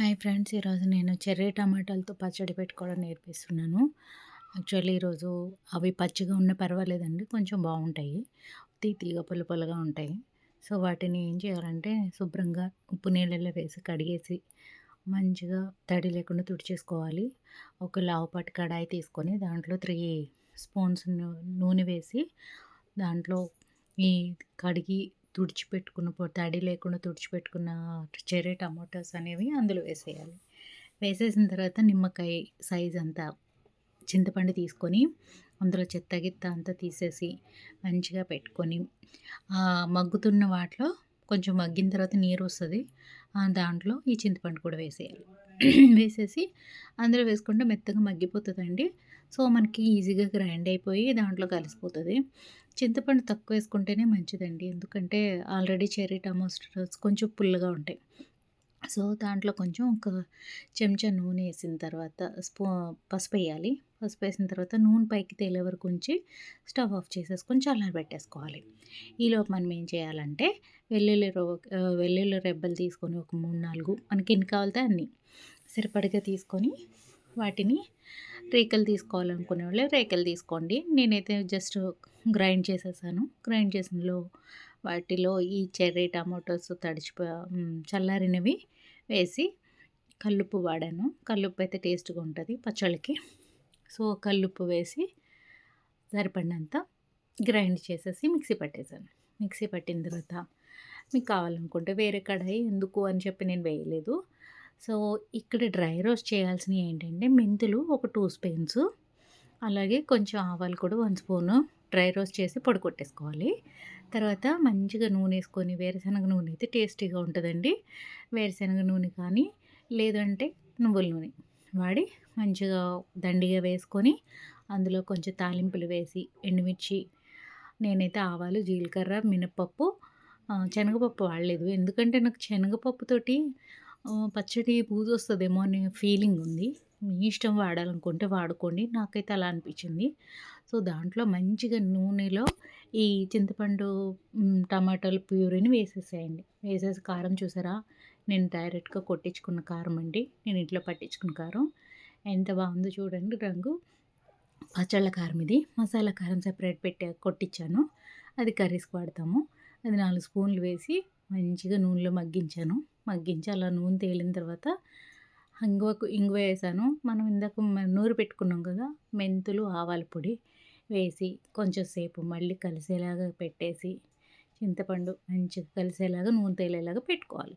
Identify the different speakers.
Speaker 1: Hi friends, ఈరోజు నేను cherry టమాటాలతో పచ్చడి పెట్టుకోవడం నేర్పిస్తున్నాను. యాక్చువల్లీ ఈరోజు అవి పచ్చిగా ఉన్న పర్వాలేదండి, కొంచెం బాగుంటాయి. తీయగా పుల్ల పుల్లగా ఉంటాయి. సో వాటిని ఏం చేయాలంటే శుభ్రంగా ఉప్పు నీళ్ళలో వేసి కడిగేసి మంచిగా తడి లేకుండా తుడిచేసుకోవాలి. ఒక లావుపాటి కడాయి తీసుకొని దాంట్లో 3 స్పూన్స్ నూనె వేసి దాంట్లో ఈ కడిగి తుడిచిపెట్టుకున్న తడి లేకుండా తుడిచిపెట్టుకున్న చెర్రీ టమాటోస్ అనేవి అందులో వేసేయాలి. వేసేసిన తర్వాత నిమ్మకాయ సైజ్ అంతా చింతపండు తీసుకొని అందులో చెత్త గిత్త అంతా తీసేసి మంచిగా పెట్టుకొని మగ్గుతున్న వాటిలో కొంచెం మగ్గిన తర్వాత నీరు వస్తుంది, దాంట్లో ఈ చింతపండు కూడా వేసేయాలి. వేసేసి అందులో వేసుకుంటే మెత్తగా మగ్గిపోతుందండి. సో మనకి ఈజీగా గ్రైండ్ అయిపోయి దాంట్లో కలిసిపోతుంది. చింతపండు తక్కువ వేసుకుంటేనే మంచిదండి, ఎందుకంటే ఆల్రెడీ చెర్రీ టమాటోస్ కొంచెం పుల్లగా ఉంటాయి. సో దాంట్లో కొంచెం ఒక చెంచా నూనె వేసిన తర్వాత పసుపు వేయాలి. పసుపు వేసిన తర్వాత నూనె పైకి తేలే వరకు ఉంచి స్టవ్ ఆఫ్ చేసేసుకొని చల్లారబెట్టేసుకోవాలి. ఈలోపు మనం ఏం చేయాలంటే వెల్లుల్లి రెబ్బలు తీసుకొని ఒక 3-4 మనకి ఎన్ని కావాలితే అన్ని సరిపడిగా తీసుకొని వాటిని రేకలు తీసుకోవాలనుకునే వాళ్ళు రేకలు తీసుకోండి. నేనైతే జస్ట్ గ్రైండ్ చేసేసాను. గ్రైండ్ చేసినలో వాటిలో ఈ చెర్రీ టమాటోస్ చల్లారినవి వేసి కల్లుప్పు వాడాను. కల్లుప్పు అయితే టేస్ట్గా ఉంటుంది పచ్చళ్ళకి. సో కల్లుప్పు వేసి సరిపడినంత గ్రైండ్ చేసేసి మిక్సీ పట్టేసాను. మిక్సీ పట్టిన తర్వాత మీకు కావాలనుకుంటే వేరే కడాయి ఎందుకు అని చెప్పి నేను వేయలేదు. సో ఇక్కడ డ్రై రోస్ట్ చేయాల్సినవి ఏంటంటే మెంతులు ఒక 2 స్పూన్స్, అలాగే కొంచెం ఆవాలు కూడా 1 స్పూను డ్రై రోస్ట్ చేసి పొడి కొట్టేసుకోవాలి. తర్వాత మంచిగా నూనె వేసుకొని, వేరుశనగ నూనె అయితే టేస్టీగా ఉంటుందండి. వేరుశనగ నూనె కానీ లేదంటే నువ్వుల నూనె వాడి మంచిగా దండిగా వేసుకొని అందులో కొంచెం తాలింపులు వేసి ఎండుమిర్చి, నేనైతే ఆవాలు, జీలకర్ర, మినపప్పు, శనగపప్పు వాడలేదు. ఎందుకంటే నాకు శనగపప్పుతోటి పచ్చడి బూజొస్తదేమో అనే ఫీలింగ్ ఉంది. మీ ఇష్టం, వాడాలనుకుంటే వాడుకోండి. నాకైతే అలా అనిపించింది. సో దాంట్లో మంచిగా నూనెలో ఈ చింతపండు టమాటాల ప్యూరీని వేసేసేయండి. వేసేసి కారం చూసారా, నేను డైరెక్ట్గా కొట్టించుకున్న కారం అండి, నేను ఇంట్లో పట్టించుకున్న కారం. ఎంత బాగుందో చూడండి రంగు. పచ్చళ్ళ కారం ఇది. మసాలా కారం సెపరేట్ కొట్టించాను, అది కర్రీస్కి వాడతాము. అది 4 స్పూన్లు వేసి మంచిగా నూనెలో మగ్గించి అలా నూనె తేలిన తర్వాత ఇంగువ వేసాను. మనం ఇందాక నూరు పెట్టుకున్నాం కదా, మెంతులు, ఆవాల పొడి వేసి కొంచెం సేపు మళ్ళీ కలిసేలాగా పెట్టేసి చింతపండు మంచిగా కలిసేలాగా నూనె తేలేలాగా పెట్టుకోవాలి.